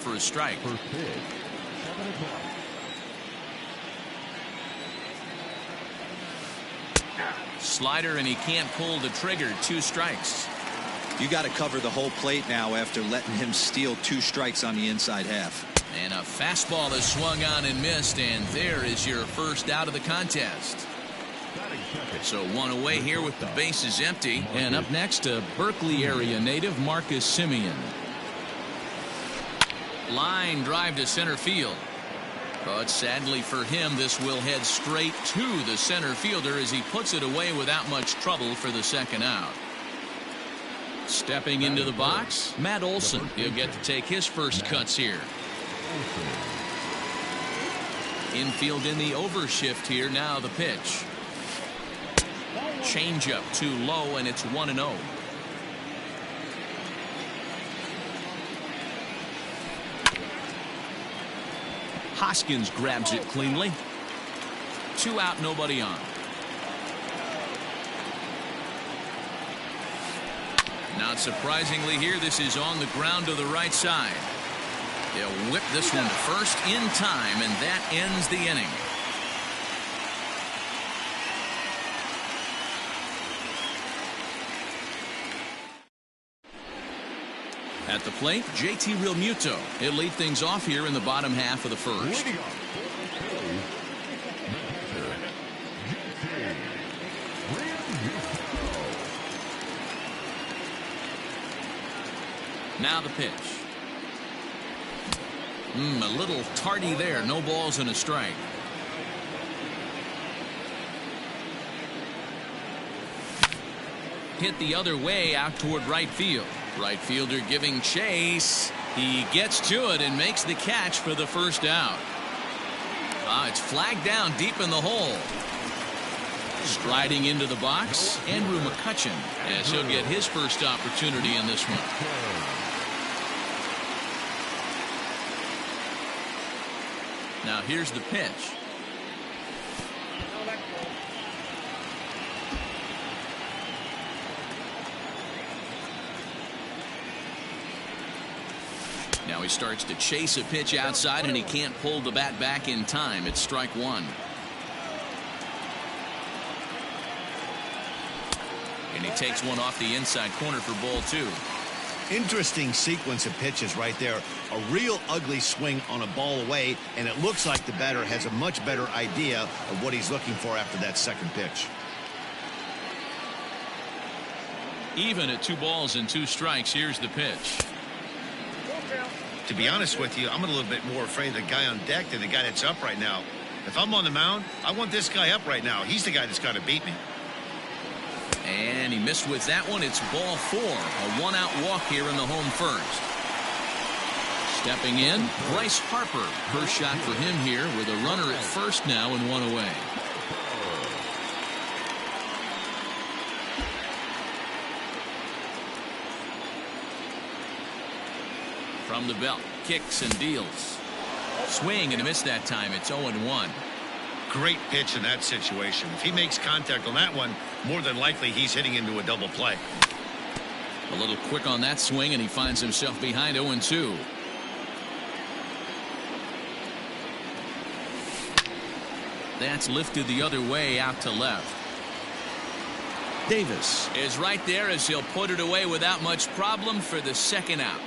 for a strike. First pitch, 7 o'clock. Slider, and he can't pull the trigger. 2 strikes. You got to cover the whole plate now after letting him steal 2 strikes on the inside half. And a fastball is swung on and missed, and there is your first out of the contest. So 1 away here with the bases empty. And up next, a Berkeley area native, Marcus Simeon. Line drive to center field. But sadly for him, this will head straight to the center fielder as he puts it away without much trouble for the second out. Stepping into the box, Matt Olson. He'll get to take his first cuts here. Infield in the overshift here. Now the pitch. Changeup too low, and it's 1-0. Hoskins grabs it cleanly. 2 out, nobody on. Not surprisingly here, this is on the ground to the right side. They'll whip this one to first in time, and that ends the inning. At the plate, JT Realmuto. He'll lead things off here in the bottom half of the first. Now the pitch. A little tardy there. No balls and a strike. Hit the other way out toward right field. Right fielder giving chase. He gets to it and makes the catch for the first out. It's flagged down deep in the hole. Striding into the box, Andrew McCutchen, as he'll get his first opportunity in this one. Now here's the pitch. Now he starts to chase a pitch outside, and he can't pull the bat back in time. It's strike 1. And he takes one off the inside corner for ball 2. Interesting sequence of pitches right there. A real ugly swing on a ball away, and it looks like the batter has a much better idea of what he's looking for after that second pitch. Even at 2 balls and 2 strikes, here's the pitch. To be honest with you, I'm a little bit more afraid of the guy on deck than the guy that's up right now. If I'm on the mound, I want this guy up right now. He's the guy that's got to beat me. And he missed with that one. It's ball 4. A 1-out walk here in the home first. Stepping in, Bryce Harper. First shot for him here with a runner at first now and 1 away. From the belt, kicks and deals. Swing and a miss that time. It's 0-1. Great pitch in that situation. If he makes contact on that one, more than likely he's hitting into a double play. A little quick on that swing, and he finds himself behind 0-2. That's lifted the other way out to left. Davis is right there as he'll put it away without much problem for the second out.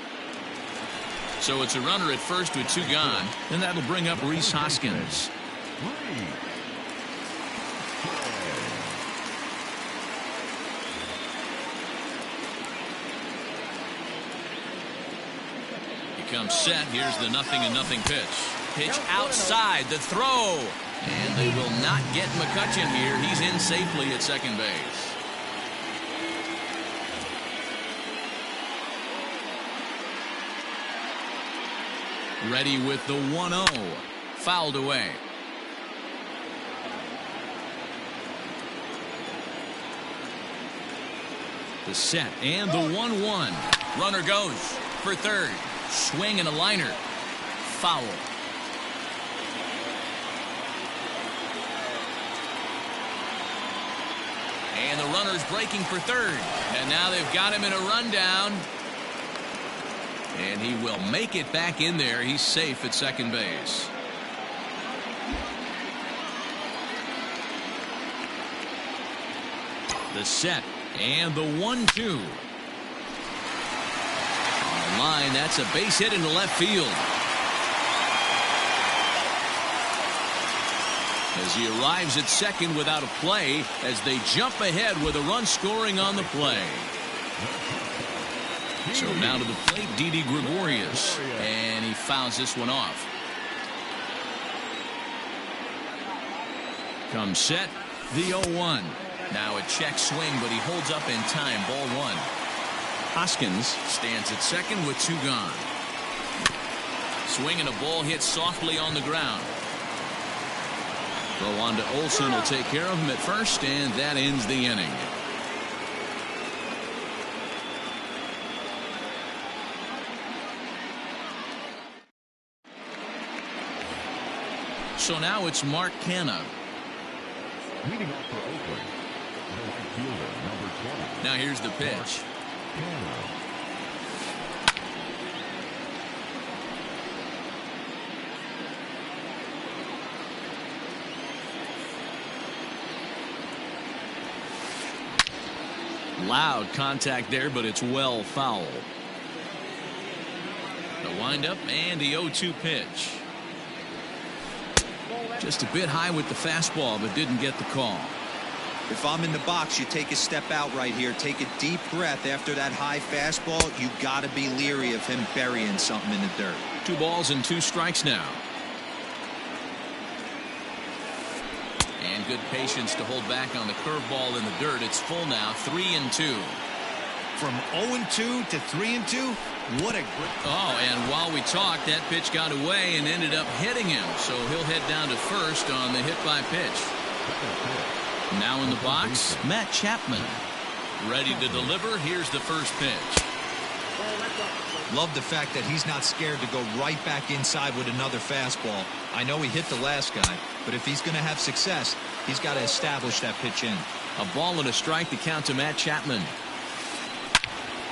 So it's a runner at first with 2 gone, and that'll bring up Rhys Hoskins. He comes set. Here's the 0-0 pitch. Pitch outside, the throw. And they will not get McCutchen here. He's in safely at second base. Ready with the 1-0. Fouled away. The set and the 1-1. Runner goes for third. Swing and a liner. Foul. And the runner's breaking for third. And now they've got him in a rundown. And he will make it back in there. He's safe at second base. The set and the 1-2. On the line, that's a base hit into left field. As he arrives at second without a play, as they jump ahead with a run scoring on the play. So now to the plate, Didi Gregorius, and he fouls this one off. Comes set, the 0-1. Now a check swing, but he holds up in time. Ball 1. Hoskins stands at second with 2 gone. Swing and a ball hit softly on the ground. Throw on to Olsen will take care of him at first, and that ends the inning. So now it's Mark Canha. Leading off for Oakland, the right fielder, number 20. Now here's the pitch. Loud contact there, but it's well foul. The windup and the 0-2 pitch. Just a bit high with the fastball, but didn't get the call. If I'm in the box, you take a step out right here. Take a deep breath after that high fastball. You got to be leery of him burying something in the dirt. 2 balls and 2 strikes now. And good patience to hold back on the curveball in the dirt. It's full now, 3-2. From 0-2 to 3-2, what a great... Oh, and while we talked, that pitch got away and ended up hitting him. So he'll head down to first on the hit by pitch. Now in the box, Matt Chapman. Ready to deliver. Here's the first pitch. Love the fact that he's not scared to go right back inside with another fastball. I know he hit the last guy, but if he's going to have success, he's got to establish that pitch in. A ball and a strike to count to Matt Chapman.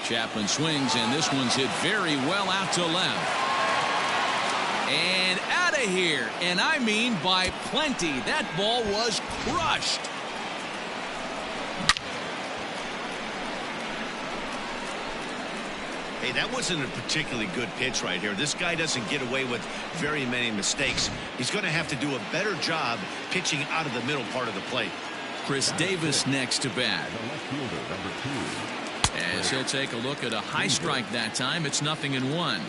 Chapman swings, and this one's hit very well out to left. And out of here, and I mean by plenty. That ball was crushed. Hey, that wasn't a particularly good pitch right here. This guy doesn't get away with very many mistakes. He's going to have to do a better job pitching out of the middle part of the plate. Chris Davis next to bat. The left fielder, number 2. As he'll take a look at a high strike that time. It's 0-1.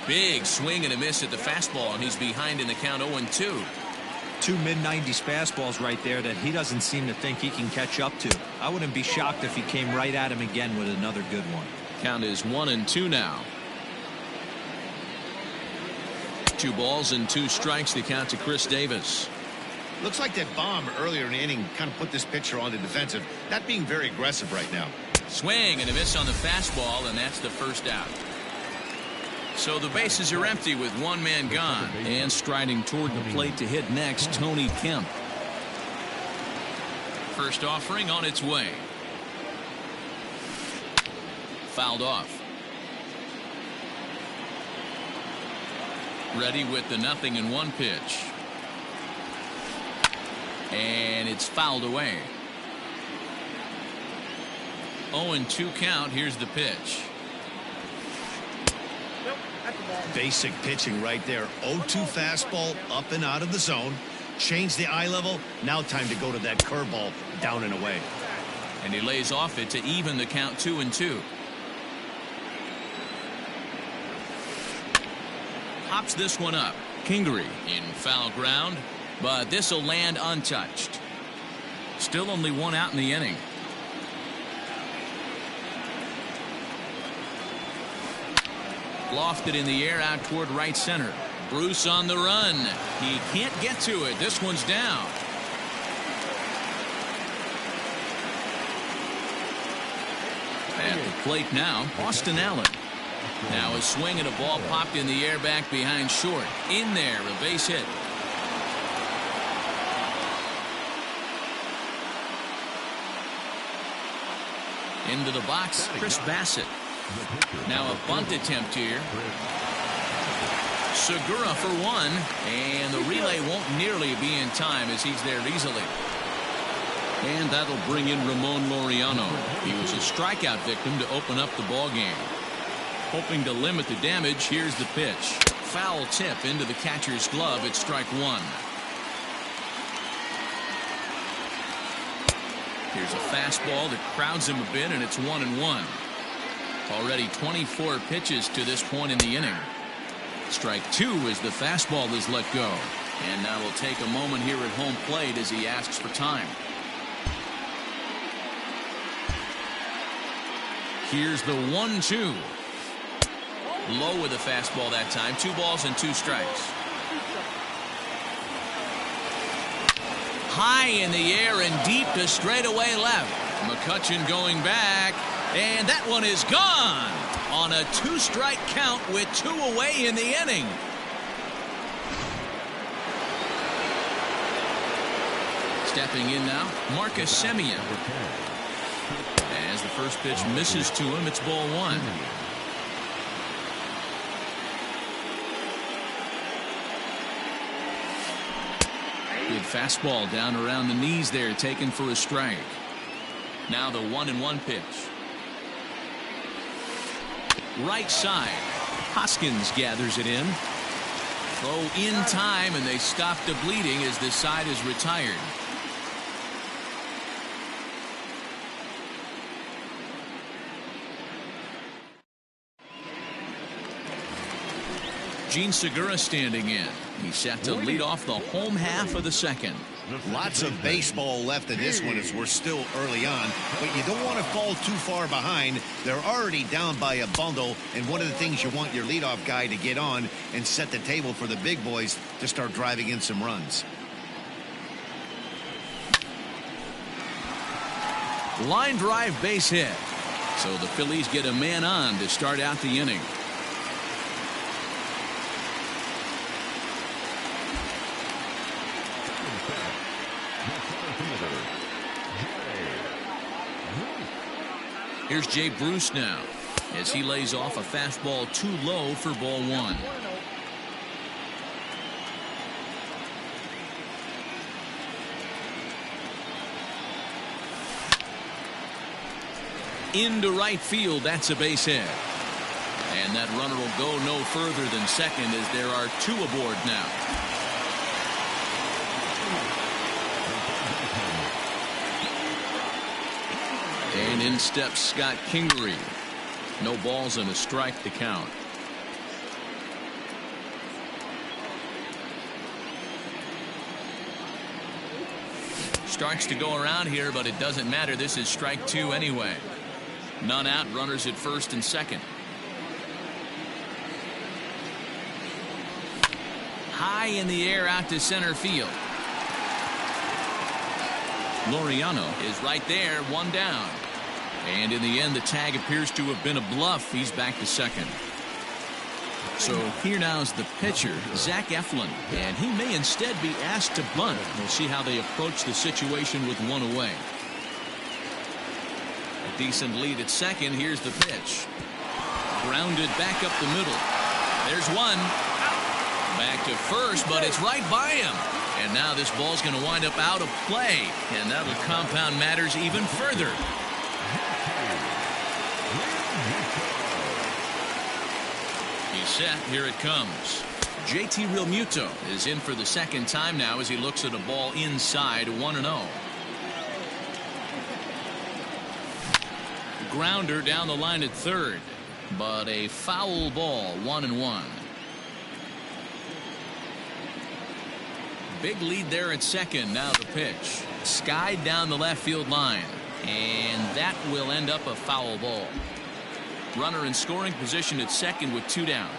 Big swing and a miss at the fastball, and he's behind in the count 0-2. 2 mid-90s fastballs right there that he doesn't seem to think he can catch up to. I wouldn't be shocked if he came right at him again with another good one. Count is 1-2 now. 2 balls and 2 strikes to count to Chris Davis. Looks like that bomb earlier in the inning kind of put this pitcher on the defensive, not being very aggressive right now. Swing and a miss on the fastball, and that's the first out. So the bases are empty with 1 man gone. And striding toward the plate to hit next, Tony Kemp. First offering on its way. Fouled off. Ready with the 0-1 pitch. And it's fouled away. 0-2 count. Here's the pitch. Basic pitching right there. 0-2 fastball up and out of the zone. Change the eye level. Now time to go to that curveball down and away. And he lays off it to even the count 2-2. Pops this one up. Kingery in foul ground, but this will land untouched. Still only 1 out in the inning. Lofted in the air out toward right center. Bruce on the run. He can't get to it. This one's down. At the plate now, Austin Allen. Now a swing and a ball popped in the air back behind short. In there, a base hit. Into the box, Chris Bassett. Now a bunt attempt here. Segura for one, and the relay won't nearly be in time as he's there easily. And that'll bring in Ramon Laureano. He was a strikeout victim to open up the ball game. Hoping to limit the damage, here's the pitch. Foul tip into the catcher's glove. It's strike one. Here's a fastball that crowds him a bit, and it's 1-1. Already 24 pitches to this point in the inning. Strike two as the fastball is let go. And now we'll take a moment here at home plate as he asks for time. Here's the 1-2. Low with a fastball that time. 2 balls and 2 strikes. High in the air and deep to straightaway left. McCutchen going back, and that one is gone on a 2-strike count with 2 away in the inning. Stepping in now, Marcus Semien. As the first pitch misses to him, it's ball 1. Good fastball down around the knees there, taken for a strike. Now the 1-1 pitch. Right side. Hoskins gathers it in. Throw in time, and they stop the bleeding as this side is retired. Gene Segura standing in. He's set to lead off the home half of the second. Lots of baseball left in this one as we're still early on, but you don't want to fall too far behind. They're already down by a bundle, and one of the things you want your leadoff guy to get on and set the table for the big boys to start driving in some runs. Line drive base hit. So the Phillies get a man on to start out the inning. Here's Jay Bruce now as he lays off a fastball too low for ball 1. Into right field, that's a base hit. And that runner will go no further than second as there are 2 aboard now. And in steps Scott Kingery. No balls and a strike to count. Starts to go around here, but it doesn't matter. This is strike 2 anyway. None out, runners at first and second. High in the air out to center field. Laureano is right there, 1 down. And in the end, the tag appears to have been a bluff. He's back to second. So here now is the pitcher, Zach Eflin, and he may instead be asked to bunt. We'll see how they approach the situation with 1 away. A decent lead at second. Here's the pitch. Grounded back up the middle. There's 1. Back to first, but it's right by him. And now this ball's going to wind up out of play, and that'll compound matters even further. He's set. Here it comes. JT Realmuto is in for the second time now as he looks at a ball inside, 1-0. Grounder down the line at third, but a foul ball, 1-1. Big lead there at second. Now the pitch. Skied down the left field line. And that will end up a foul ball. Runner in scoring position at second with 2 down.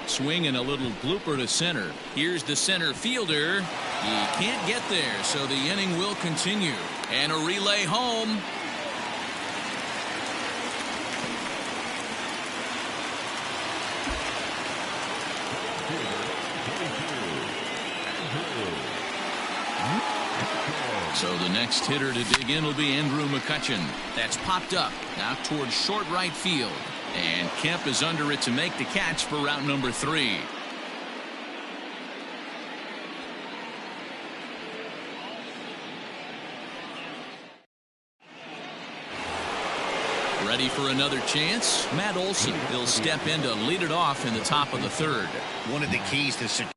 Swing and a little blooper to center. Here's the center fielder. He can't get there, so the inning will continue. And a relay home. So the next hitter to dig in will be Andrew McCutcheon. That's popped up now towards short right field. And Kemp is under it to make the catch for route number 3. Ready for another chance? Matt Olson. He'll step in to lead it off in the top of the 3rd. One of the keys to securing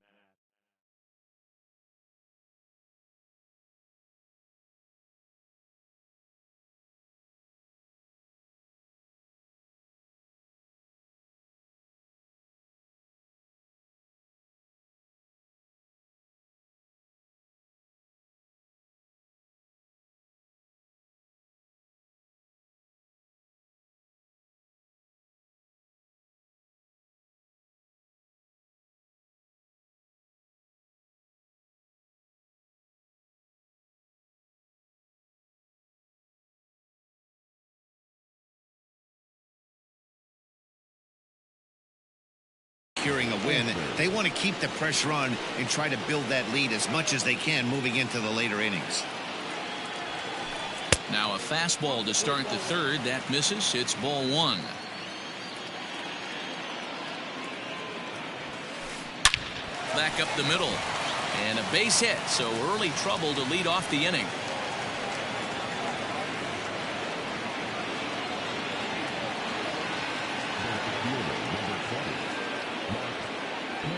a win, they want to keep the pressure on and try to build that lead as much as they can moving into the later innings. Now a fastball to start the 3rd. That misses. It's ball 1. Back up the middle. And a base hit. So early trouble to lead off the inning.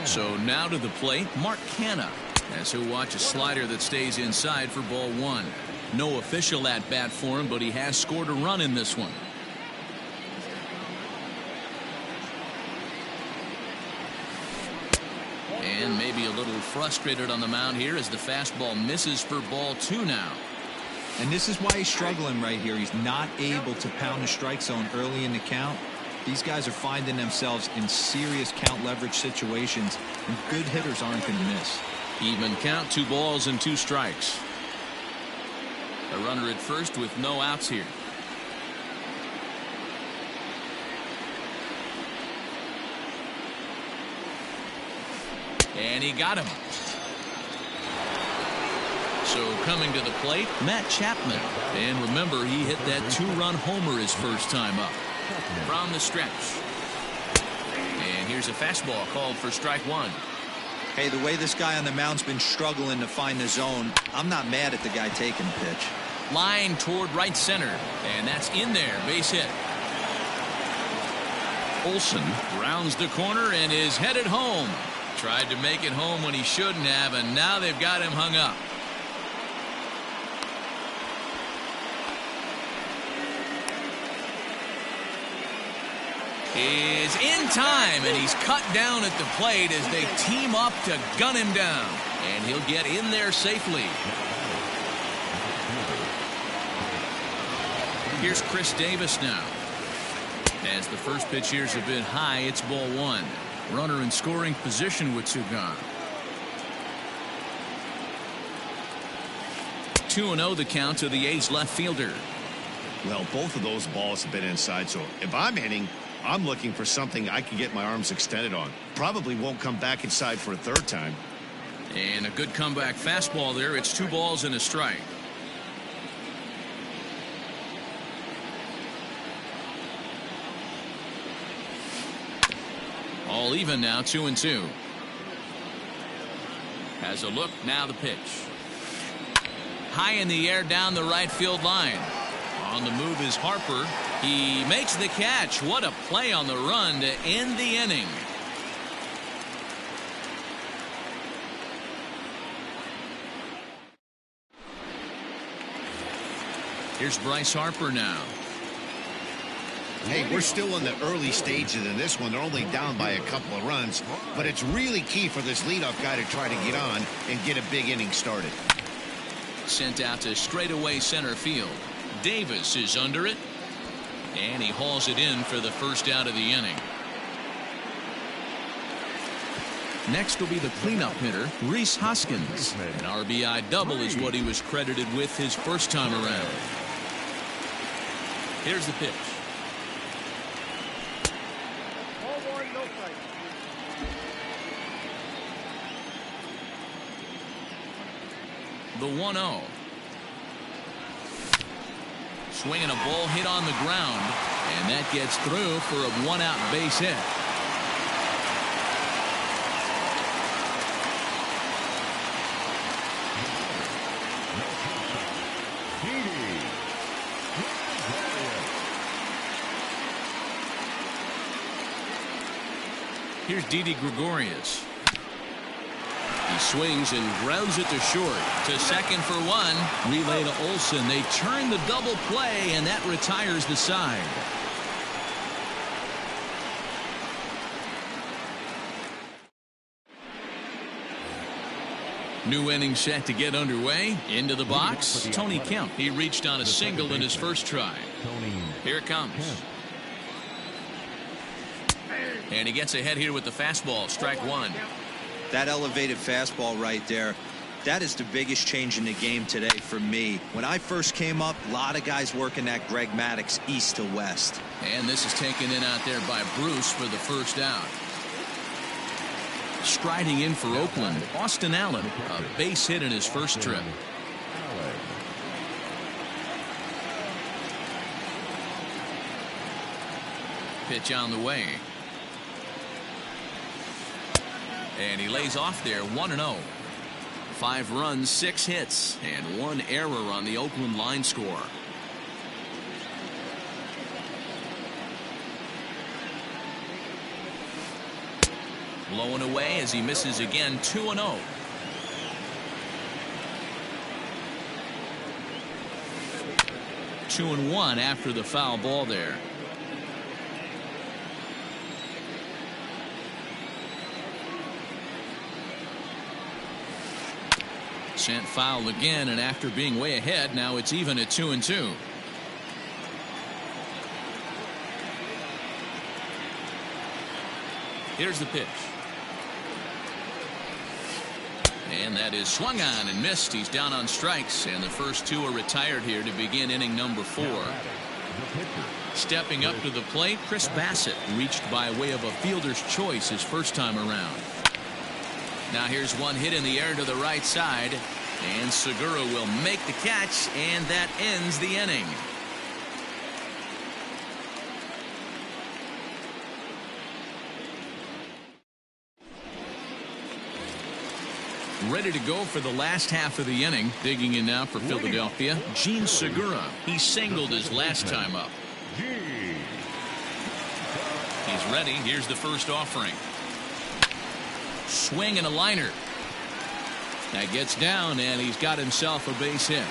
So now to the plate, Mark Canha, as he'll watch a slider that stays inside for ball 1. No official at bat for him, but he has scored a run in this one. And maybe a little frustrated on the mound here as the fastball misses for ball 2 now. And this is why he's struggling right here. He's not able to pound the strike zone early in the count. These guys are finding themselves in serious count leverage situations, and good hitters aren't going to miss. Even count, 2 balls and 2 strikes. A runner at first with no outs here. And he got him. So coming to the plate, Matt Chapman. And remember, he hit that 2-run homer his first time up. From the stretch. And here's a fastball called for strike 1. Hey, the way this guy on the mound's been struggling to find the zone, I'm not mad at the guy taking the pitch. Line toward right center. And that's in there. Base hit. Olson rounds the corner and is headed home. Tried to make it home when he shouldn't have, and now they've got him hung up. Is in time, and he's cut down at the plate as they team up to gun him down. And he'll get in there safely. Here's Chris Davis now. As the first pitch here's a bit high, it's ball 1. Runner in scoring position with 2 gone. 2-0 the count to the A's left fielder. Well, both of those balls have been inside, so if I'm hitting, I'm looking for something I can get my arms extended on. Probably won't come back inside for a 3rd time. And a good comeback fastball there. It's 2 balls and a strike. All even now, 2-2. Has a look, now the pitch. High in the air down the right field line. On the move is Harper. He makes the catch. What a play on the run to end the inning. Here's Bryce Harper now. Hey, we're still in the early stages in this one. They're only down by a couple of runs, but it's really key for this leadoff guy to try to get on and get a big inning started. Sent out to straightaway center field. Davis is under it, and he hauls it in for the first out of the inning. Next will be the cleanup hitter, Rhys Hoskins. An RBI double is what he was credited with his first time around. Here's the pitch. The 1-0. Swinging a ball hit on the ground, and that gets through for a one-out base hit. Here's Didi Gregorius. He swings and grounds it to short. To second for one. Relay to Olsen. They turn the double play, and that retires the side. New inning set to get underway. Into the box, Tony Kemp. He reached on a single in his first try. Here it comes. And he gets ahead here with the fastball. Strike one. That elevated fastball right there, that is the biggest change in the game today for me. When I first came up, a lot of guys working that Greg Maddux east to west. And this is taken in out there by Bruce for the first out. Striding in for Oakland, Austin Allen, a base hit in his first trip. Pitch on the way. And he lays off there, 1-0. 5 runs, 6 hits, and 1 error on the Oakland line score. Blowing away as he misses again, 2-0. Two and one after the foul ball there. Sent foul again, and after being way ahead, now it's even at 2-2. Here's the pitch. And that is swung on and missed. He's down on strikes, and the first 2 are retired here to begin inning number 4. Stepping up to the plate, Chris Bassett reached by way of a fielder's choice his first time around. Now here's one hit in the air to the right side, and Segura will make the catch, and that ends the inning. Ready to go for the last half of the inning. Digging in now for Philadelphia, Gene Segura. He singled his last time up. He's ready. Here's the first offering. Swing and a liner. That gets down, and he's got himself a base hit.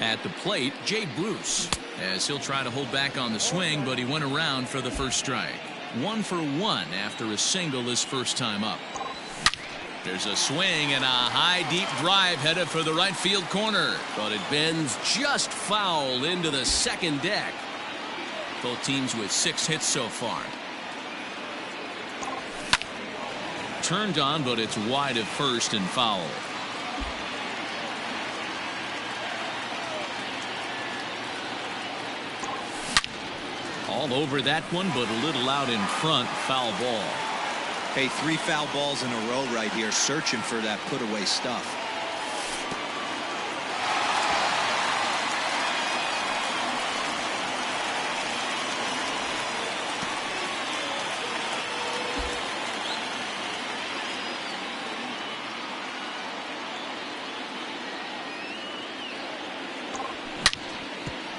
At the plate, Jay Bruce, as he'll try to hold back on the swing, but he went around for the first strike. 1 for 1 after a single his first time up. There's a swing and a high deep drive headed for the right field corner, but it bends just foul into the second deck. Both teams with 6 hits so far. Turned on, but it's wide at first and foul. All over that one, but a little out in front. Foul ball. Hey, 3 foul balls in a row right here, searching for that put away stuff.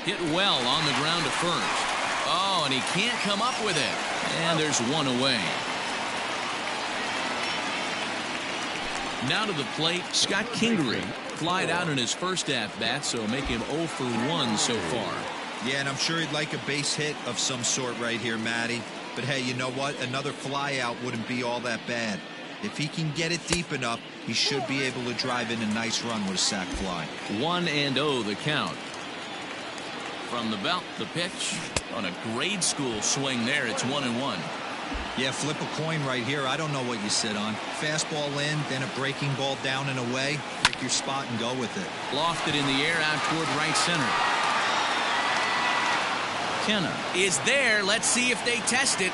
Hit well on the ground to first. Oh, and he can't come up with it. And there's one away. Now to the plate, Scott Kingery. Flied out in his first at-bat, so make him 0 for 1 so far. Yeah, and I'm sure he'd like a base hit of some sort right here, Matty. But hey, you know what? Another fly out wouldn't be all that bad. If he can get it deep enough, he should be able to drive in a nice run with a sac fly. 1-0 the count. From the belt, the pitch on a grade school swing there. It's 1-1. Yeah, flip a coin right here. I don't know what you sit on. Fastball in, then a breaking ball down and away. Pick pick your spot and go with it. Lofted in the air out toward right center. Kenna is there. Let's see if they test it.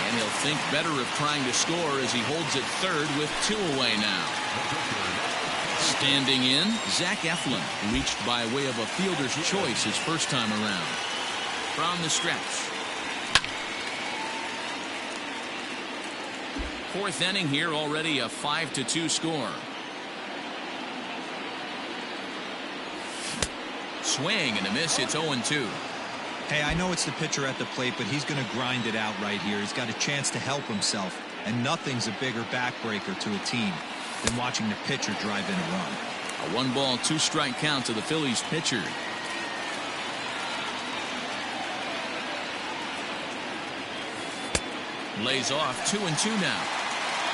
And he'll think better of trying to score as he holds it third with 2 away now. Standing in, Zach Eflin reached by way of a fielder's choice his first time around. From the stretch. 4th inning here, already a 5-2 score. Swing and a miss. It's 0-2. Hey, I know it's the pitcher at the plate, but he's going to grind it out right here. He's got a chance to help himself, and nothing's a bigger backbreaker to a team than watching the pitcher drive in a run. A 1-ball, 2-strike count to the Phillies pitcher. Lays off 2-2 now.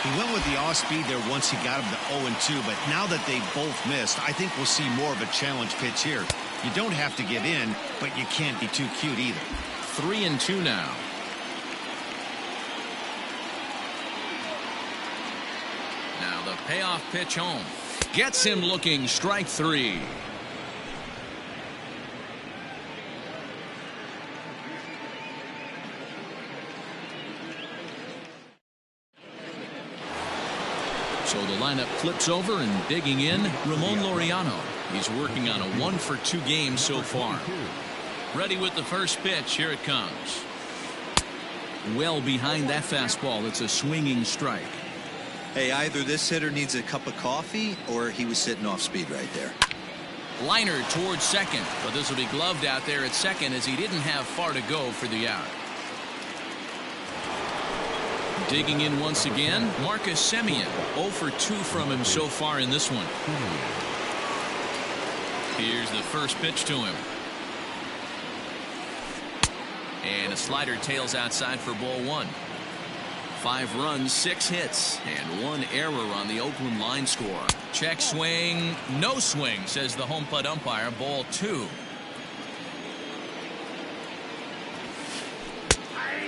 He went with the off speed there once he got him to 0-2, but now that they both missed, I think we'll see more of a challenge pitch here. You don't have to give in, but you can't be too cute either. 3-2 now. Now the payoff pitch home. Gets him looking. Strike 3. So the lineup flips over, and digging in, Ramon Laureano. He's working on a 1-for-2 game so far. Ready with the first pitch. Here it comes. Well behind that fastball. It's a swinging strike. Hey, either this hitter needs a cup of coffee or he was sitting off speed right there. Liner towards second, but this will be gloved out there at second as he didn't have far to go for the out. Digging in once again, Marcus Semien. 0-for-2 from him so far in this one. Here's the first pitch to him. And a slider tails outside for ball 1. 5 runs, 6 hits, and 1 error on the Oakland line score. Check swing, no swing, says the home plate umpire. Ball 2.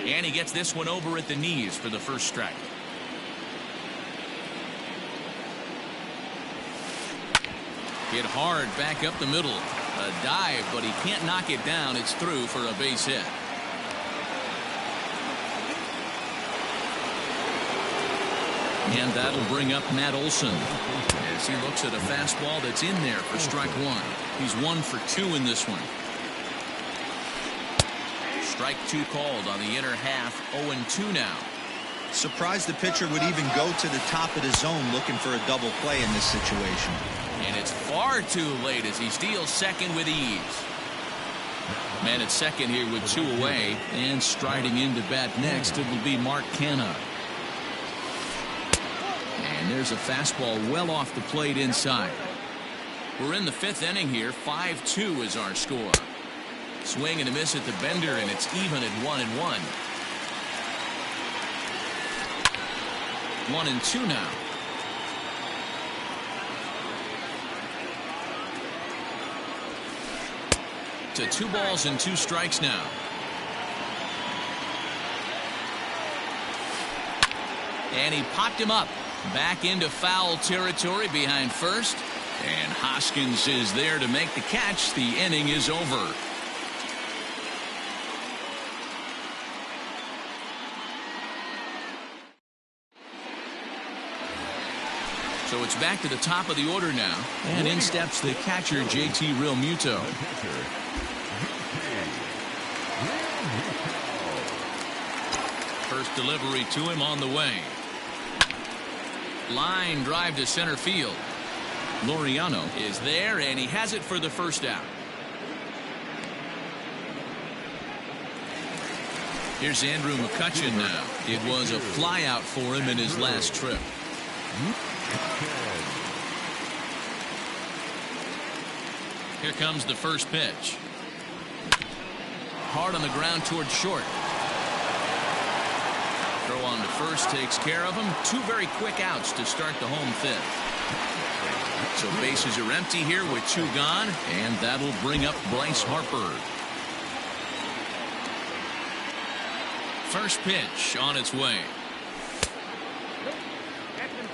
And he gets this one over at the knees for the first strike. Hit hard back up the middle. A dive, but he can't knock it down. It's through for a base hit. And that'll bring up Matt Olson as he looks at a fastball that's in there for strike 1. He's 1-for-2 in this one. Strike 2 called on the inner half. 0-2 now. Surprised the pitcher would even go to the top of the zone looking for a double play in this situation. And it's far too late as he steals second with ease. Man at second here with 2 away, and striding into bat next, it will be Mark Canha. And there's a fastball well off the plate inside. We're in the 5th inning here. 5-2 is our score. Swing and a miss at the bender, and it's even at 1-1. 1-2 now. To 2 balls and 2 strikes now. And he popped him up. Back into foul territory behind first. And Hoskins is there to make the catch. The inning is over. So it's back to the top of the order now. And in steps the catcher, JT Realmuto. First delivery to him on the way. Line drive to center field. Laureano is there, and he has it for the first out. Here's Andrew McCutchen now. It was a fly out for him in his last trip. Here comes the first pitch. Hard on the ground towards short. Throw on to first takes care of him. 2 very quick outs to start the home 5th. So bases are empty here with 2 gone, and that'll bring up Bryce Harper. First pitch on its way.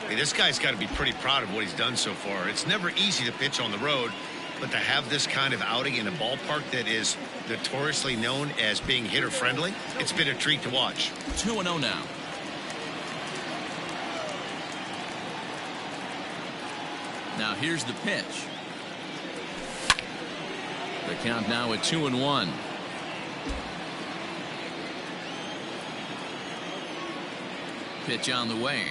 Hey, this guy's got to be pretty proud of what he's done so far. It's never easy to pitch on the road, but to have this kind of outing in a ballpark that is notoriously known as being hitter-friendly, it's been a treat to watch. 2-0 now. Now here's the pitch. The count now at 2-1. Pitch on the way.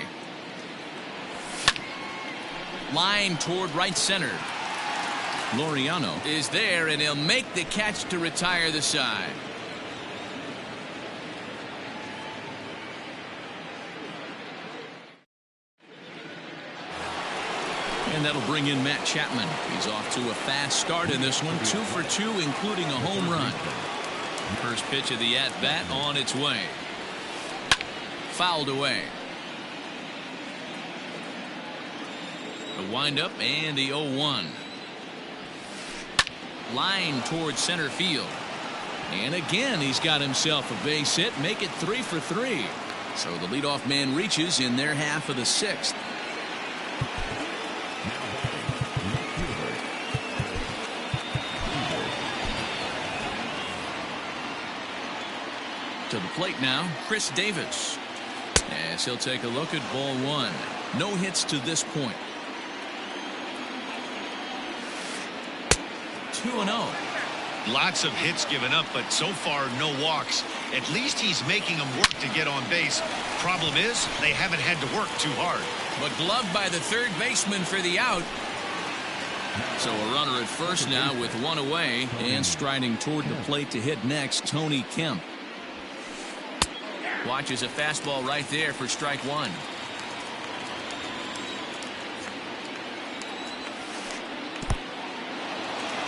Line toward right center. Laureano is there, and he'll make the catch to retire the side. And that'll bring in Matt Chapman. He's off to a fast start in this one. 2 for 2, including a home run. First pitch of the at-bat on its way. Fouled away. The windup and the 0-1. Line towards center field. And again, he's got himself a base hit. Make it 3 for 3. So the leadoff man reaches in their half of the 6th. To the plate now, Chris Davis. As he'll take a look at ball 1. No hits to this point. 2-0. Lots of hits given up, but so far no walks. At least he's making them work to get on base. Problem is, they haven't had to work too hard. But gloved by the third baseman for the out. So a runner at first now with 1 away, and striding toward the plate to hit next, Tony Kemp. Watches a fastball right there for strike 1.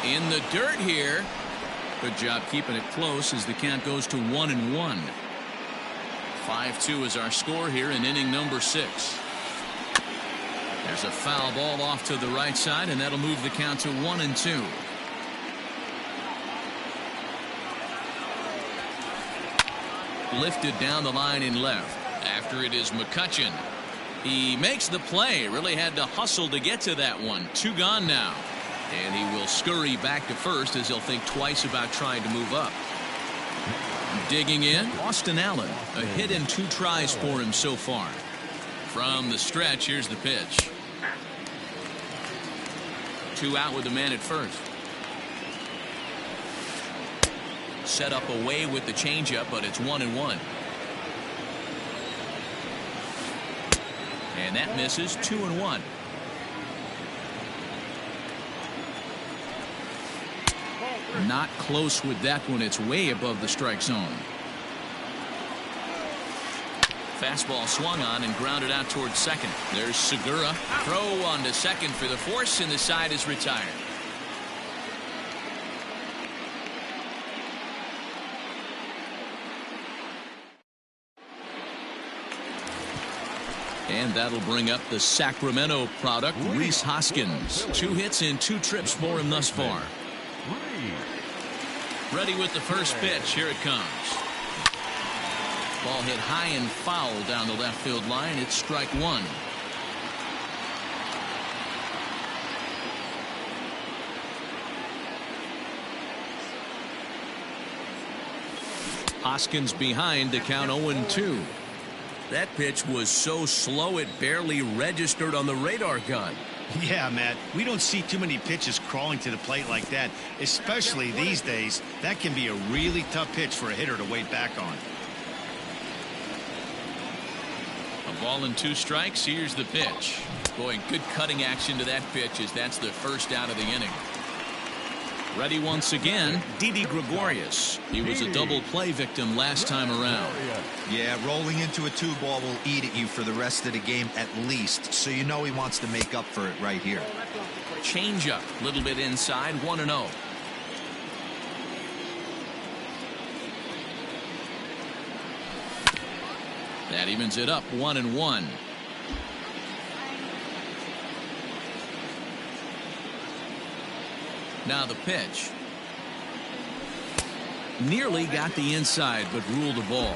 In the dirt here. Good job keeping it close as the count goes to 1-1. 5-2 is our score here in inning number 6. There's a foul ball off to the right side, and that'll move the count to 1-2. Lifted down the line in left. After it is McCutchen. He makes the play. Really had to hustle to get to that one. 2 gone now. And he will scurry back to first as he'll think twice about trying to move up. Digging in, Austin Allen. A hit and 2 tries for him so far. From the stretch, here's the pitch. 2 out with the man at first. Set up away with the changeup, but it's 1-1. And that misses. 2-1. Not close with that one. It's way above the strike zone. Fastball swung on and grounded out towards second. There's Segura. Throw on to second for the force, and the side is retired. And that'll bring up the Sacramento product, Rhys Hoskins. 2 hits and 2 trips for him thus far. Ready with the first pitch. Here it comes. Ball hit high and foul down the left field line. It's strike 1. Hoskins behind to count 0-2. That pitch was so slow it barely registered on the radar gun. Yeah, Matt, we don't see too many pitches crawling to the plate like that, especially these days. That can be a really tough pitch for a hitter to wait back on. A ball and 2 strikes. Here's the pitch. Boy, good cutting action to that pitch as that's the first out of the inning. Ready once again, Didi Gregorius. He was a double play victim last time around. Yeah, rolling into a 2-ball will eat at you for the rest of the game at least, so you know he wants to make up for it right here. Change up, a little bit inside, 1-0. That evens it up, 1-1. Now the pitch. Nearly got the inside, but ruled a ball.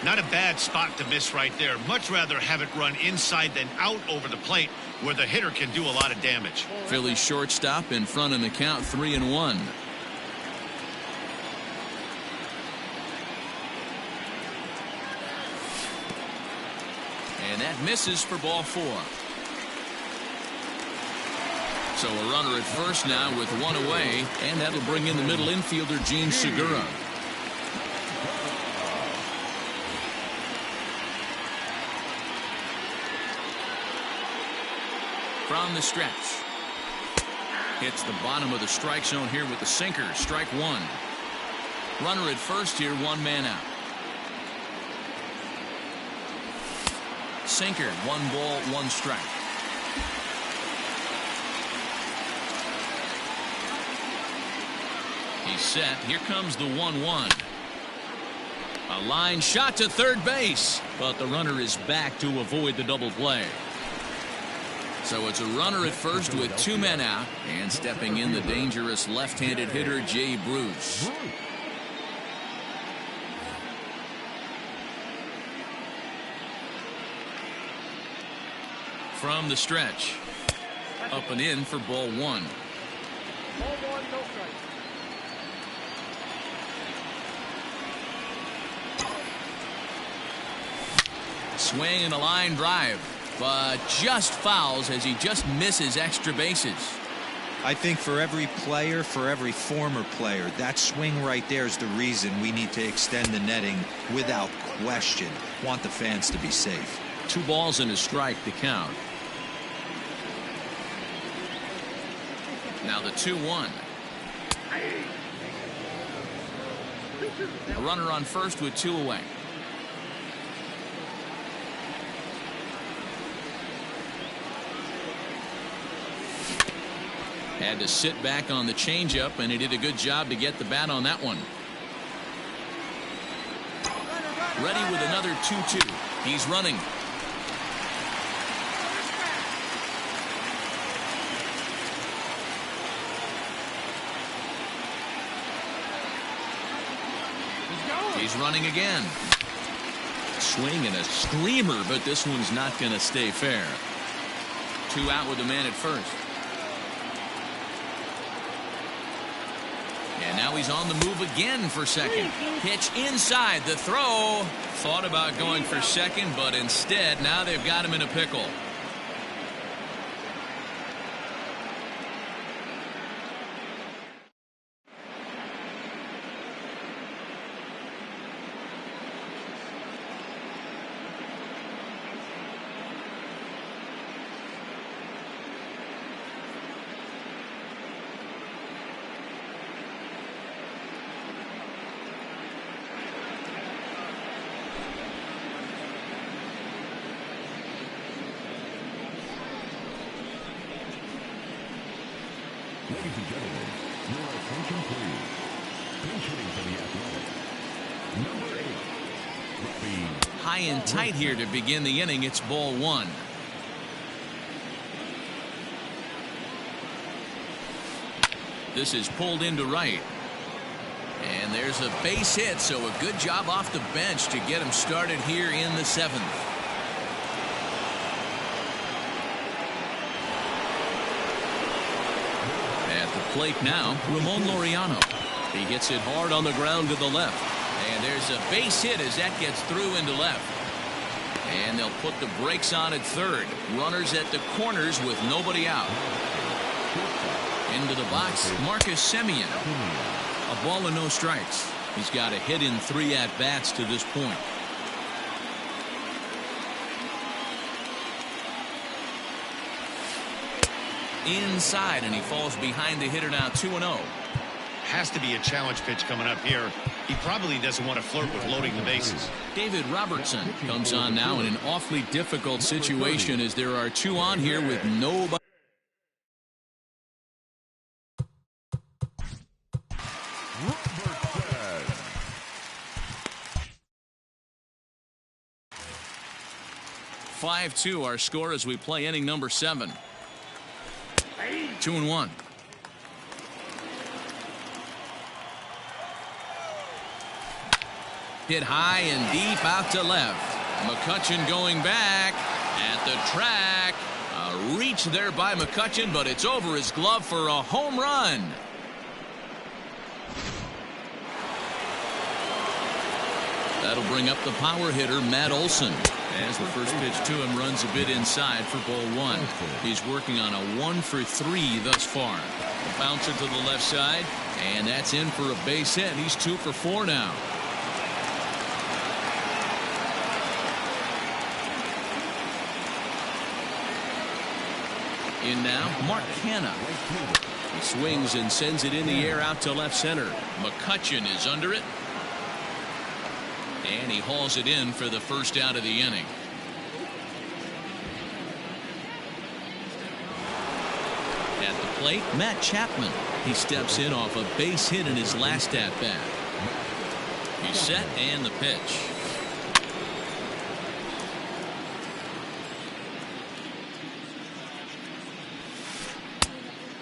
Not a bad spot to miss right there. Much rather have it run inside than out over the plate where the hitter can do a lot of damage. Phillies shortstop in front in the count, 3-1. And that misses for ball 4. So a runner at first now with one away, and that'll bring in the middle infielder Gene Segura. From the stretch. Hits the bottom of the strike zone here with the sinker. Strike 1. Runner at first here, 1 man out. Sinker, 1 ball, 1 strike. He's set. Here comes the 1-1. A line shot to third base, but the runner is back to avoid the double play. So it's a runner at first with 2 men out, and stepping in the dangerous left-handed hitter Jay Bruce. From the stretch. Up and in for ball 1. Ball 1, no strike. Swing and a line drive, but just fouls as he just misses extra bases. I think for every player, for every former player, that swing right there is the reason we need to extend the netting without question. Want the fans to be safe. 2 balls and a strike to count. Now the 2-1. A runner on first with 2 away. Had to sit back on the changeup, and he did a good job to get the bat on that one. Ready with another 2-2. He's running. He's running again. Swing and a screamer, but this one's not going to stay fair. 2 out with the man at first. And now he's on the move again for second. Pitch inside. The throw. Thought about going for second, but instead now they've got him in a pickle. Ladies and gentlemen, your attention please. Pinch hitting for the Athletic. Number 8, Robbie. High and tight here to begin the inning. It's ball 1. This is pulled into right. And there's a base hit, so a good job off the bench to get him started here in the 7th. Plate now, Ramon Laureano. He hits it hard on the ground to the left. And there's a base hit as that gets through into left. And they'll put the brakes on at third. Runners at the corners with nobody out. Into the box, Marcus Semien. A ball and no strikes. He's got a hit in 3 at-bats to this point. Inside, and he falls behind the hitter now, 2-0. Has to be a challenge pitch coming up here. He probably doesn't want to flirt with loading the bases. David Robertson comes on now in an awfully difficult situation as there are 2 on here with nobody. Robertson. 5-2 our score as we play inning number 7. 2-1. Hit high and deep out to left. McCutchen going back at the track. A reach there by McCutchen, but it's over his glove for a home run. That'll bring up the power hitter, Matt Olson. As the first pitch to him runs a bit inside for ball one. He's working on a 1 for 3 thus far. The bouncer to the left side, and that's in for a base hit. He's 2 for 4 now. In now, Mark Hanna. He swings and sends it in the air out to left center. McCutchen is under it. And he hauls it in for the first out of the inning. At the plate, Matt Chapman. He steps in off a base hit in his last at-bat. He's set and the pitch.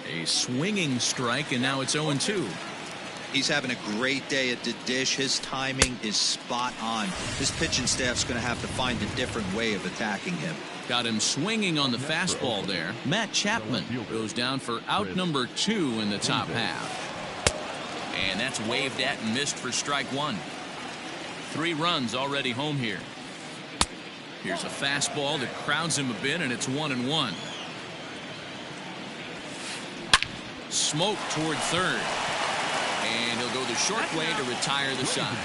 A swinging strike, and now it's 0-2. He's having a great day at the dish. His timing is spot on. His pitching staff's going to have to find a different way of attacking him. Got him swinging on the fastball there. Matt Chapman goes down for out number 2 in the top half. And that's waved at and missed for strike 1. 3 runs already home here. Here's a fastball that crowds him a bit, and it's 1-1. Smoke toward third. And he'll go the short way to retire the side.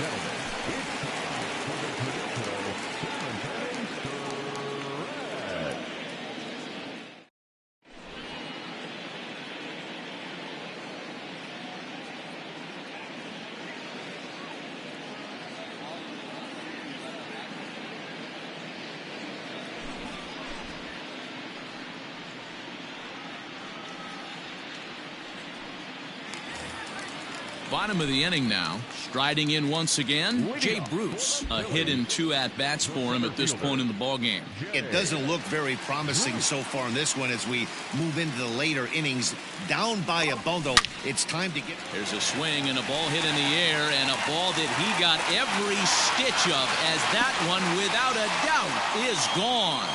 Bottom of the inning now. Striding in once again, Jay Bruce. A hit and 2 at-bats for him at this point in the ballgame. It doesn't look very promising so far in this one as we move into the later innings. Down by a bundle. It's time to get... There's a swing and a ball hit in the air, and a ball that he got every stitch of, as that one, without a doubt, is gone.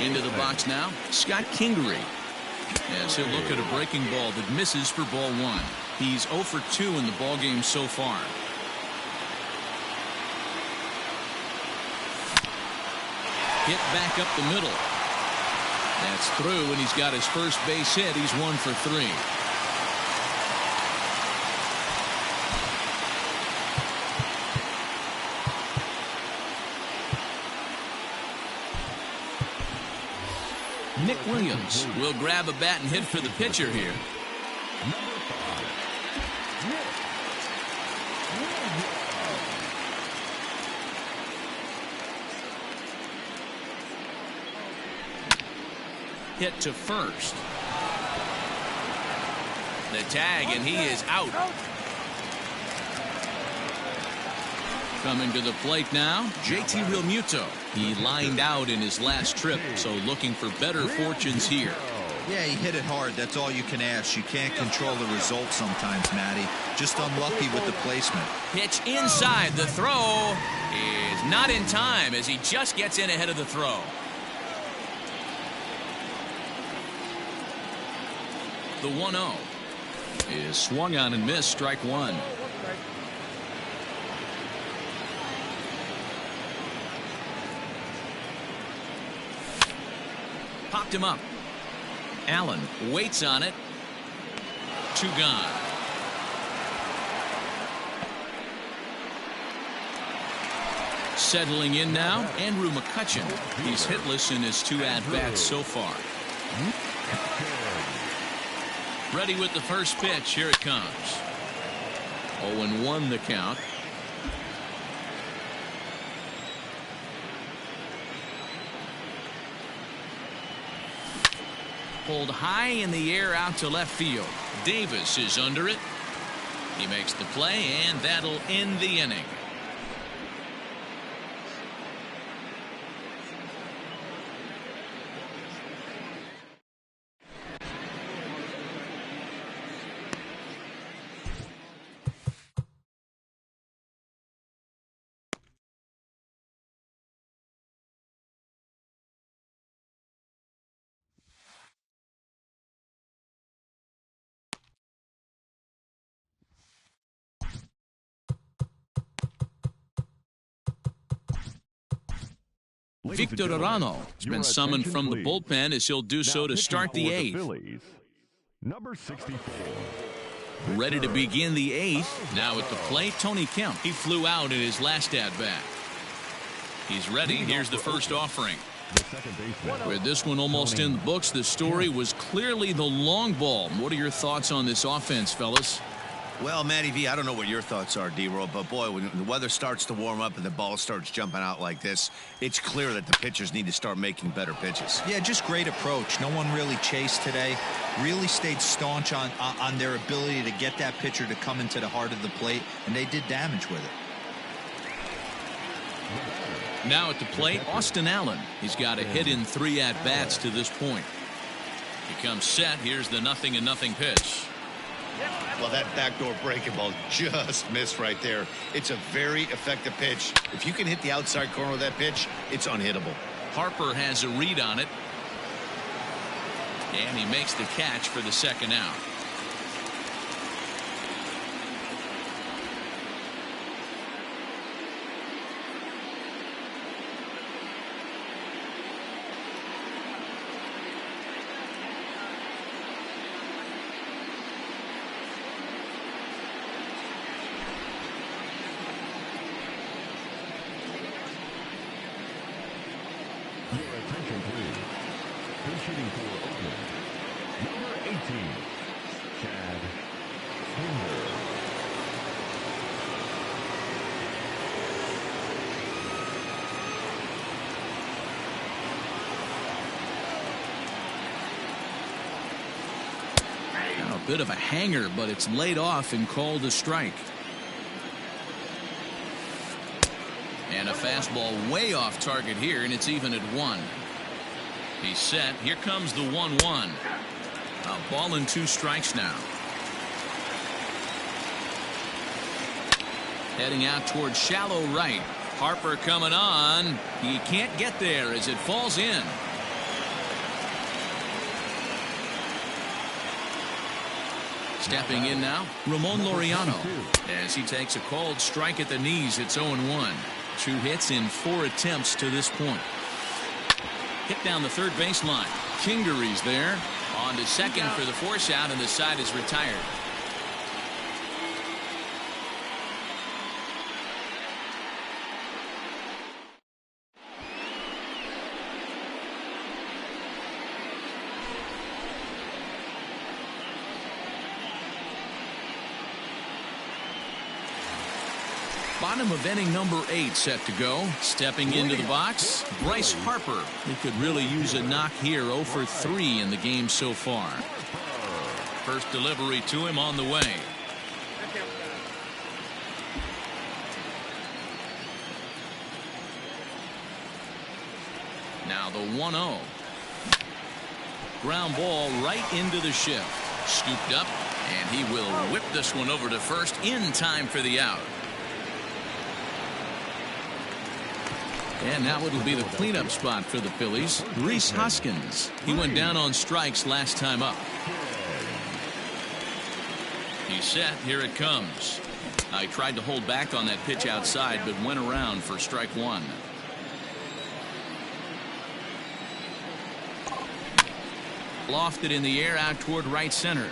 Into the box now, Scott Kingery. As he'll look at a breaking ball that misses for ball 1. He's 0 for 2 in the ball game so far. Hit back up the middle. That's through, and he's got his first base hit. He's 1 for 3. Nick Williams will grab a bat and hit for the pitcher here. Hit to first. The tag, and he is out. Coming to the plate now, JT Realmuto. He lined out in his last trip, so looking for better fortunes here. Yeah, he hit it hard. That's all you can ask. You can't control the result sometimes, Matty. Just unlucky with the placement. Pitch inside. The throw is not in time as he just gets in ahead of the throw. The 1-0 is swung on and missed, strike 1. Popped him up. Allen waits on it. 2 gone. Settling in now, Andrew McCutchen. He's hitless in his 2 at-bats so far. Ready with the first pitch. Here it comes. 0-1 the count. Pulled high in the air out to left field. Davis is under it. He makes the play, and that'll end the inning. Victor Arano has been summoned from the bullpen as he'll do so to start the eighth. Number 64. Ready to begin the eighth. Now at the plate, Tony Kemp. He flew out in his last at-bat. He's ready. Here's the first offering. With this one almost in the books, the story was clearly the long ball. What are your thoughts on this offense, fellas? Well, Matty V, I don't know what your thoughts are, D-Roll, but boy, when the weather starts to warm up and the ball starts jumping out like this, it's clear that the pitchers need to start making better pitches. Yeah, just great approach. No one really chased today. Really stayed staunch on their ability to get that pitcher to come into the heart of the plate, and they did damage with it. Now at the plate, Austin Allen. He's got a hit in 3 at-bats to this point. He comes set. Here's the 0-0 pitch. Well, that backdoor breaking ball just missed right there. It's a very effective pitch. If you can hit the outside corner of that pitch, it's unhittable. Harper has a read on it. And he makes the catch for the second out. Shooting for Oakland, number 18, Chad Pinder. Now a bit of a hanger, but it's laid off and called a strike. And a fastball way off target here, and it's even at 1. He's set. Here comes the 1-1. A ball and 2 strikes now. Heading out towards shallow right. Harper coming on. He can't get there as it falls in. Stepping in now, Ramon Laureano. As he takes a called strike at the knees, it's 0-1. 2 hits in 4 attempts to this point. Hit down the third baseline. Kingery's there. On to second for the force out, and the side is retired. Bottom of inning number 8 set to go. Stepping into the box, Bryce Harper. He could really use a knock here. 0 for 3 in the game so far. First delivery to him on the way. Now the 1-0. Ground ball right into the shift. Scooped up, and he will whip this one over to first in time for the out. And now it'll be the cleanup spot for the Phillies. Rhys Hoskins. He went down on strikes last time up. He's set. Here it comes. I tried to hold back on that pitch outside, but went around for strike 1. Lofted in the air out toward right center.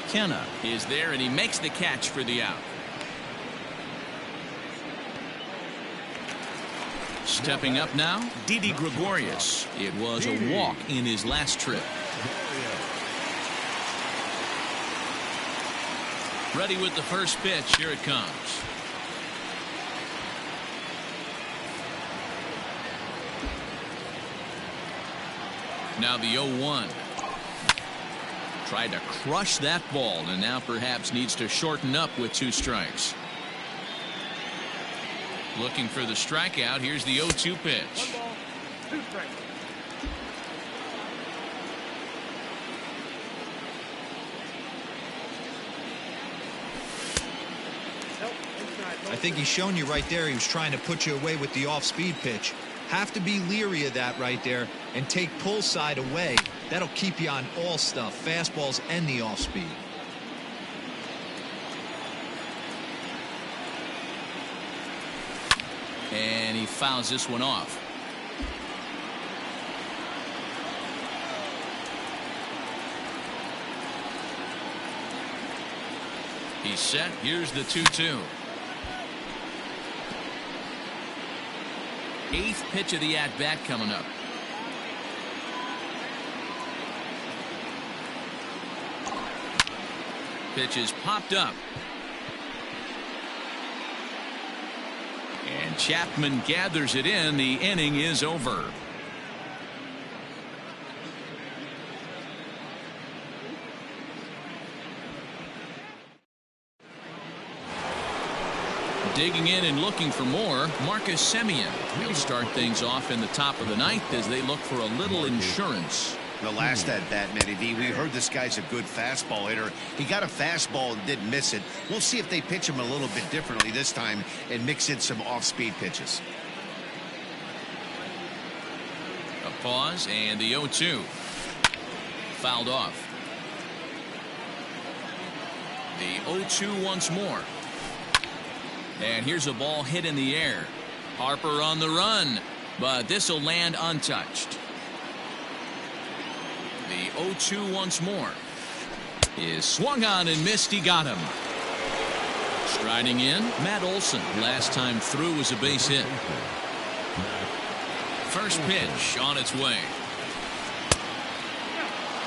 Kenna is there, and he makes the catch for the out. Stepping up now, Didi Gregorius. It was a walk in his last trip. Ready with the first pitch. Here it comes. Now the 0-1. Tried to crush that ball, and now perhaps needs to shorten up with 2 strikes. Looking for the strikeout. Here's the 0-2 pitch. 1 ball, 2 strikes. I think he's shown you right there. He was trying to put you away with the off-speed pitch. Have to be leery of that right there and take pull side away. That'll keep you on all stuff, fastballs and the off-speed. And he fouls this one off. He's set. Here's the 2-2. Eighth pitch of the at-bat coming up. Pitch is popped up. And Chapman gathers it in. The inning is over. Digging in and looking for more, Marcus Semien. He'll start things off in the top of the ninth as they look for a little insurance. The last at bat, Matty V, we heard this guy's a good fastball hitter. He got a fastball and didn't miss it. We'll see if they pitch him a little bit differently this time and mix in some off-speed pitches. A pause and the 0-2. Fouled off. The 0-2 once more. And here's a ball hit in the air. Harper on the run, but this will land untouched. The 0-2 once more is swung on and missed. He got him. Striding in, Matt Olson. Last time through was a base hit. First pitch on its way.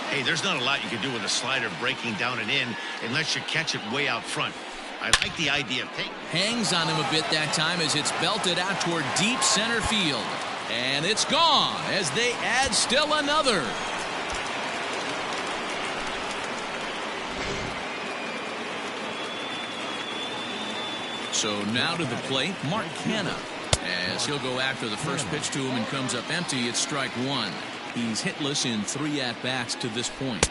Hey, there's not a lot you can do with a slider breaking down and in unless you catch it way out front. I like the idea of taking. Hangs on him a bit that time as it's belted out toward deep center field. And it's gone as they add still another. So now to the plate, Mark Hanna. As he'll go after the first pitch to him and comes up empty, it's strike one. He's hitless in 3 at-bats to this point.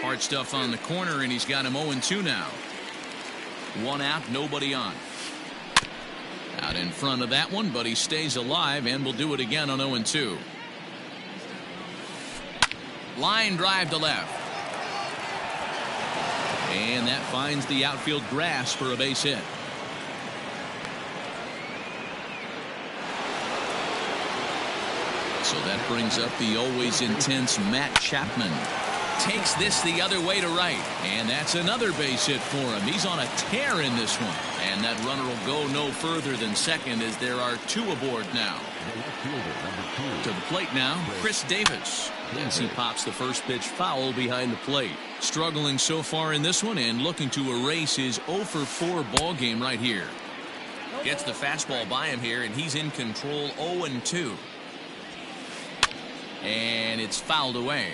Hard stuff on the corner, and he's got him 0-2 now. 1 out, nobody on. Out in front of that one, but he stays alive and will do it again on 0-2. Line drive to left. And that finds the outfield grass for a base hit. So that brings up the always intense Matt Chapman. Takes this the other way to right, and that's another base hit for him. He's on a tear in this one, and that runner will go no further than second as there are 2 aboard now. To the plate now, Chris Davis, as he pops the first pitch foul behind the plate. Struggling so far in this one and looking to erase his 0-for-4 ball game right here. Gets the fastball by him here, and he's in control. 0-2, and it's fouled away.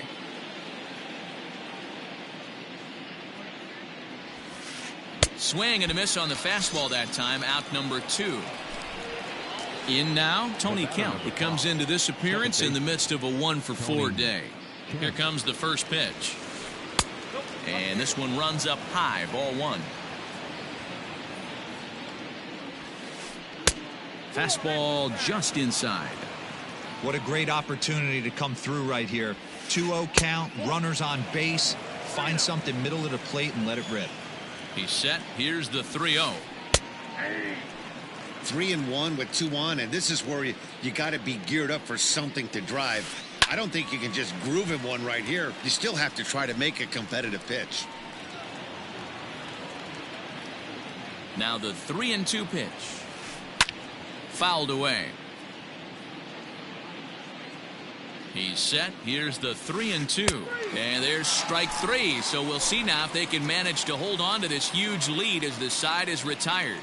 Swing and a miss on the fastball that time. Out number 2. In now, Tony Kemp. He comes into this appearance in the midst of a 1-for-4 day. Here comes the first pitch. And this one runs up high. Ball 1. Fastball just inside. What a great opportunity to come through right here. 2-0 count, runners on base. Find something middle of the plate and let it rip. He's set. Here's the 3-0. 3-1 with 2 on, and this is where you got to be geared up for something to drive. I don't think you can just groove him one right here. You still have to try to make a competitive pitch. Now the 3-2 pitch. Fouled away. He's set. Here's the 3-2. And there's strike 3. So we'll see now if they can manage to hold on to this huge lead as the side is retired.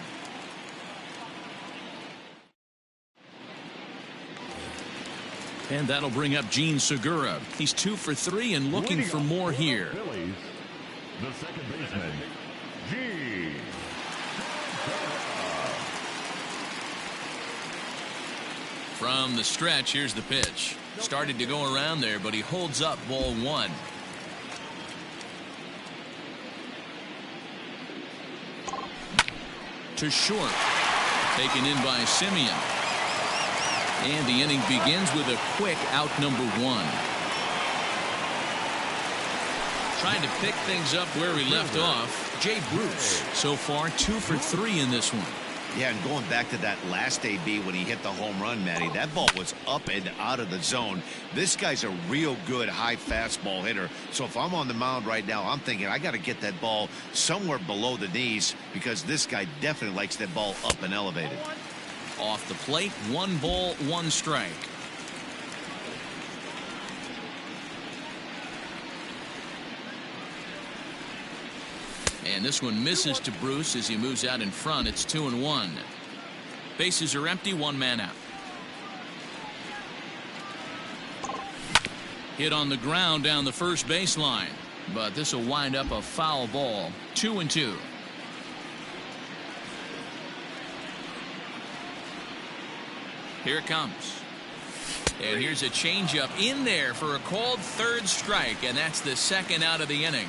And that'll bring up Gene Segura. He's 2 for 3 and looking for more here. Phillies, the second baseman, Gene. From the stretch, here's the pitch. Started to go around there, but he holds up. Ball 1. To short. Taken in by Semien. And the inning begins with a quick out number 1. Trying to pick things up where we left off. Jay Bruce so far 2 for 3 in this one. Yeah, and going back to that last AB when he hit the home run, Matty, that ball was up and out of the zone. This guy's a real good high fastball hitter. So if I'm on the mound right now, I'm thinking I got to get that ball somewhere below the knees because this guy definitely likes that ball up and elevated. Off the plate, 1 ball, 1 strike. And this one misses to Bruce as he moves out in front. It's 2-1. Bases are empty, 1 man out. Hit on the ground down the first baseline, but this will wind up a foul ball. 2-2. Here it comes. And here's a changeup in there for a called 3rd strike, and that's the 2nd out of the inning.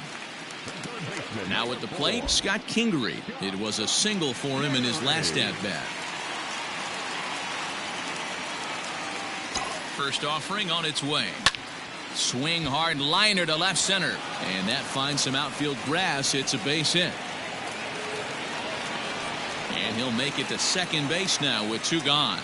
Now at the plate, Scott Kingery. It was a single for him in his last at-bat. First offering on its way. Swing hard liner to left center, and that finds some outfield grass. It's a base hit. And he'll make it to second base now with 2 gone.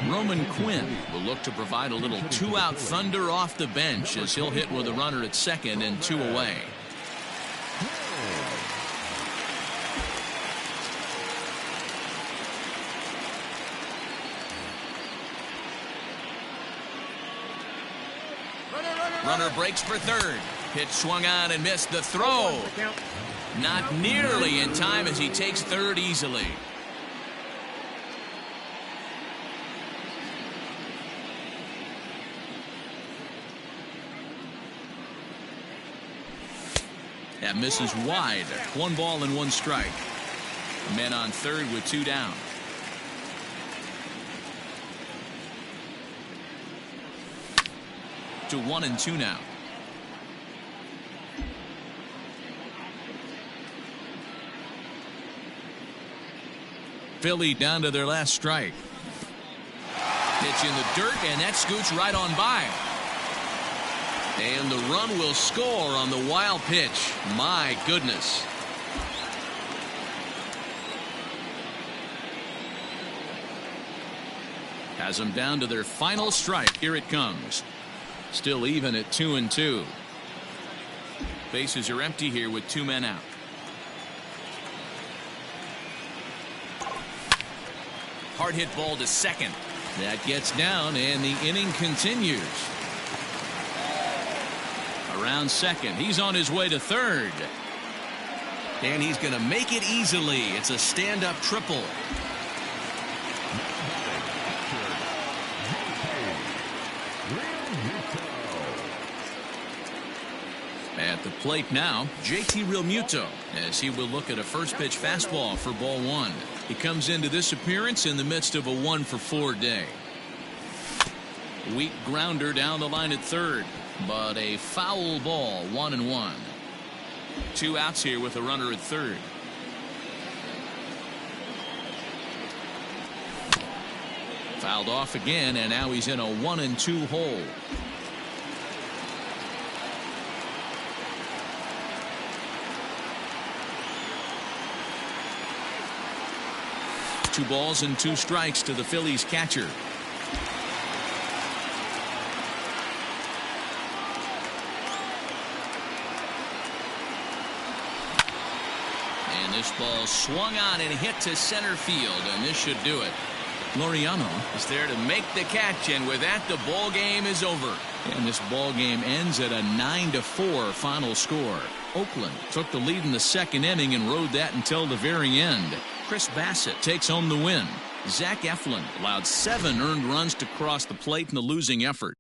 Roman Quinn will look to provide a little 2-out thunder off the bench as he'll hit with a runner at second and 2 away. Runner breaks for third. Pitch swung on and missed. The throw not nearly in time as he takes third easily. That misses wide. 1 ball and 1 strike. Men on third with 2 down. To 1-2 now. Philly down to their last strike. Pitch in the dirt, and that scoots right on by. And the run will score on the wild pitch. My goodness. Has them down to their final strike. Here it comes. Still even at 2-2. Bases are empty here with 2 men out. Hard hit ball to second. That gets down, and the inning continues. Around second. He's on his way to third. And he's going to make it easily. It's a stand-up triple. At the plate now, JT Realmuto, as he will look at a first pitch fastball for ball 1. He comes into this appearance in the midst of a 1-for-4 day. Weak grounder down the line at third, but a foul ball. 1-1. 2 outs here with a runner at third. Fouled off again, and now he's in a 1-2 hole. Two balls and 2 strikes to the Phillies catcher. And this ball swung on and hit to center field, and this should do it. Laureano is there to make the catch, and with that, the ball game is over. And this ball game ends at a 9-4 final score. Oakland took the lead in the second inning and rode that until the very end. Chris Bassett takes home the win. Zach Eflin allowed 7 earned runs to cross the plate in the losing effort.